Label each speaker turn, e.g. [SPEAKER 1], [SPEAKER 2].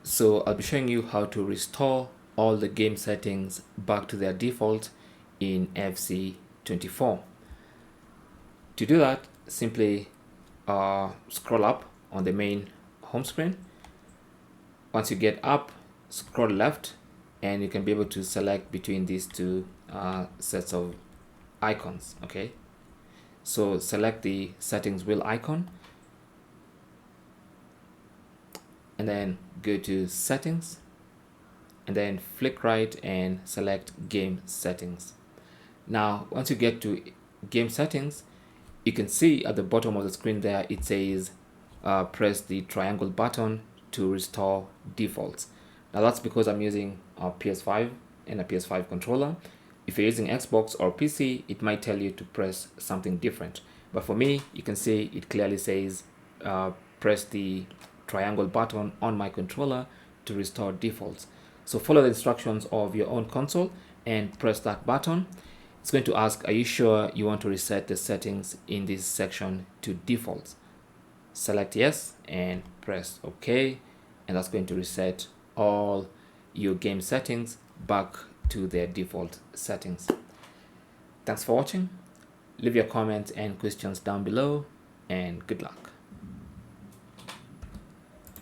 [SPEAKER 1] So I'll be showing you how to restore all the game settings back to their default in FC24. To do that, simply scroll up on the main home screen. Once you get up, scroll left, and you can be able to select between these two sets of icons. Okay, so select the settings wheel icon and then go to settings and then flick right and select game settings. Now once you get to game settings, you can see at the bottom of the screen there it says press the triangle button to restore defaults. Now that's because I'm using a PS5 and a PS5 controller. If you're using Xbox or PC, it might tell you to press something different, but for me, you can see it clearly says press the triangle button on my controller to restore defaults. So follow the instructions of your own console and press that button. It's going to ask, are you sure you want to reset the settings in this section to defaults? Select yes and press OK, and that's going to reset all your game settings back to their default settings. Thanks for watching. Leave your comments and questions down below, and good luck.